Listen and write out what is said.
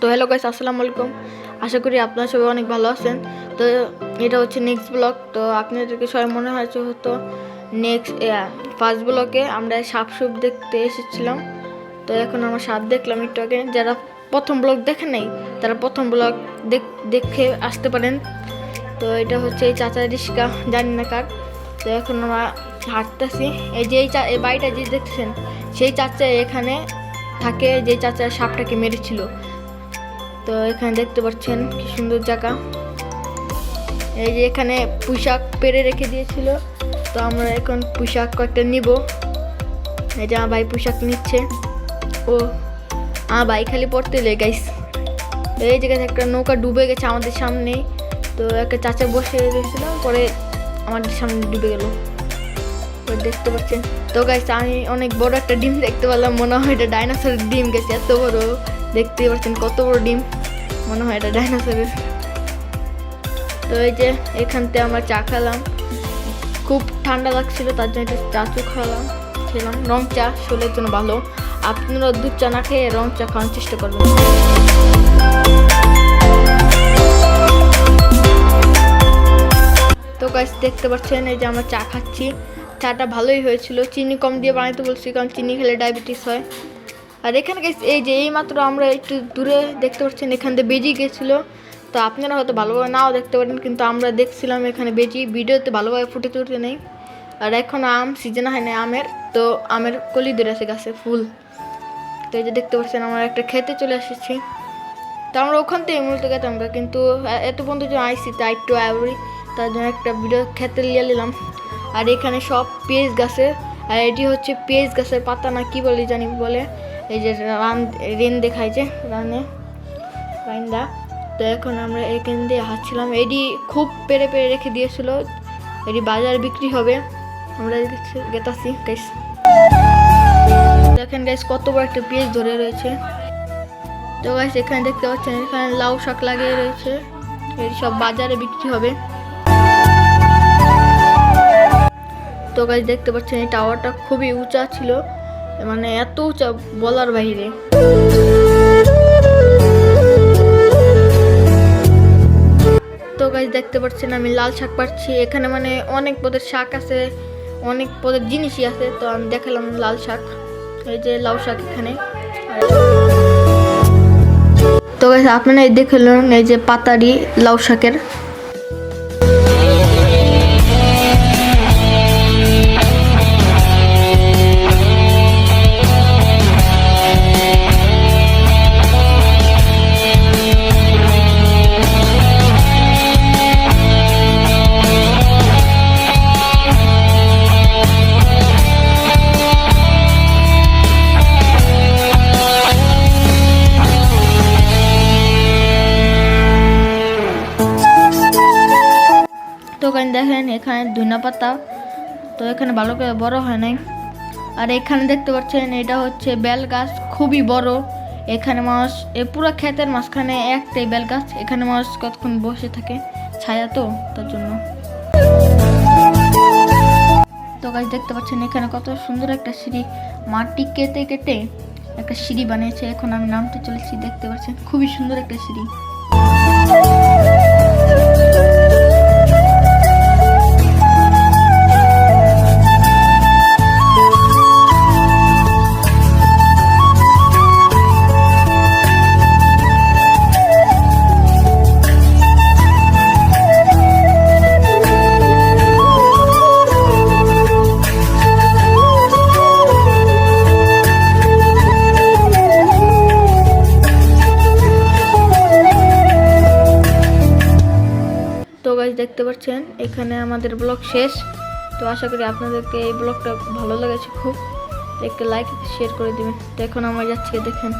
তো hello guys, আসসালামু আলাইকুম। আশা করি আপনারা সবাই অনেক ভালো আছেন। তো এটা হচ্ছে নেক্সট ব্লগ। তো আপনাদেরকে সবাই মনে হয়েছে হতো ফার্স্ট ব্লগে আমরা সাপ দেখতে এসেছিলাম। তো এখন আমরা সাপ দেখলাম একটু আগে। যারা প্রথম ব্লগ দেখে নেই তারা প্রথম ব্লগ দেখে আসতে পারেন। তো এটা হচ্ছে এই চাচা রিস্কা, জানি না কার। তো এখন আমরা হাঁটতেছি। এই যে এই বাড়িটা যে দেখতেছেন সেই চাচা এখানে থাকে, যে চাচা সাপটাকে মেরেছিল। তো এখানে দেখতে পাচ্ছেন কি সুন্দর জায়গা। এই যে এখানে পোশাক পেরে রেখে দিয়েছিল। তো আমরা এখন পোশাক কয়েকটা নিব। এই যে আমার ভাই পোশাক নিচ্ছে। ও আমার ভাই খালি পড়তে গাইস। এই জায়গায় একটা নৌকা ডুবে গেছে আমাদের সামনে। তো একটা চাচা বসে রয়েছিল, পরে আমাদের সামনে ডুবে গেল। দেখতে পাচ্ছেন। তো গাইস আমি অনেক বড় একটা ডিম দেখতে পেলাম, মনে হয় এটা ডাইনোসরের ডিম গেছে, এত বড়। দেখতে পাচ্ছেন কত বড় ডিম, মনে হয় এটা ডাইনোসরের। তো এই যে এখান থেকে আমরা চা খেলাম, খুব ঠান্ডা লাগছিল তার জন্য একটা চাচু খেলাম রং চা, শরীরের জন্য ভালো। আপনারা দুধ চা না খেয়ে রং চা খাওয়ার চেষ্টা করবেন। তো গাইস দেখতে পাচ্ছেন এই যে আমরা চা খাচ্ছি। চাটা ভালোই হয়েছিল, চিনি কম দিয়ে বানাইতে বলছি, কারণ চিনি খেলে ডায়াবেটিস হয়। আর এখানে এই মাত্র আমরা একটু দূরে দেখতে পাচ্ছেন এখান থেকে বেজি গেছিলো। তো আপনারা হয়তো ভালোভাবে নাও দেখতে পারেন, কিন্তু আমরা দেখছিলাম এখানে বেজি, ভিডিওতে ভালোভাবে ফুটে তুলতে নেই। আর এখন আম সিজন হয় না আমের, তো আমের কলি ধরে আছে গাছে ফুল। তো এই যে দেখতে পাচ্ছেন আমরা একটা খেতে চলে এসেছি। তো আমরা ওখান থেকে মূলত গেতাম, কিন্তু এত পর্যন্ত যে আইসি তাই একটু আইবরি, তার জন্য একটা ভিডিও খেতে নিয়ে নিলাম। আর এখানে সব পেঁয়াজ গাছের, আর এটি হচ্ছে পেঁয়াজ গাছের পাতা না কি বলে জানি বলে। এই যে রেন দেখায় যে রাইন্দা। তো এখন আমরা এখান দিয়ে হাঁটছিলাম। এটি খুব পেরে রেখে দিয়েছিল, এটি বাজার বিক্রি হবে। আমরা গেতাছি গাইস। দেখেন গাইস কত বড় একটা পেঁয়াজ ধরে রয়েছে। তো গাইস এখানে দেখতে পাচ্ছেন এখানে লাউ শাক লাগিয়ে রয়েছে, এটি সব বাজারে বিক্রি হবে। তো গাইস দেখতে পাচ্ছেন এই টাওয়ারটা খুবই উঁচা ছিল, মানে এত উঁচা বলার বাইরে। তো গাইস দেখতে পাচ্ছেন আমি লাল শাক পাচ্ছি। এখানে মানে অনেক পদের শাক আছে, অনেক পদের জিনিসই আছে। তো আমি দেখালাম লাল শাক, এই যে লাউ শাক এখানে। তো গাইস আপনারা দেখলেন এই যে পাতারি লাউ শাকের। তো দেখেন এখানে ধনিয়া পাতা, তো এখানে ভালো করে বড় হয় নাই। আর এখানে দেখতে পাচ্ছেন এটা হচ্ছে বেল গাছ, খুবই বড়। এখানে মানুষ পুরো ক্ষেতের মাঝখানে একটাই বেল গাছ, এখানে মানুষ কতক্ষণ বসে থাকে, ছায়া তো তার জন্য। তো গাছ দেখতে পাচ্ছেন এখানে কত সুন্দর একটা সিঁড়ি, মাটি কেটে কেটে একটা সিঁড়ি বানিয়েছে। এখন আমি নামতে চলেছি, দেখতে পাচ্ছেন খুবই সুন্দর একটা সিঁড়ি। তো গাইস দেখতে পাচ্ছেন এখানে আমাদের ব্লগ শেষ। তো আশা করি আপনাদেরকে এই ব্লগটা ভালো লেগেছে খুব। একটা লাইক শেয়ার করে দিবেন। তো এখন আমরা যাচ্ছি, দেখেন।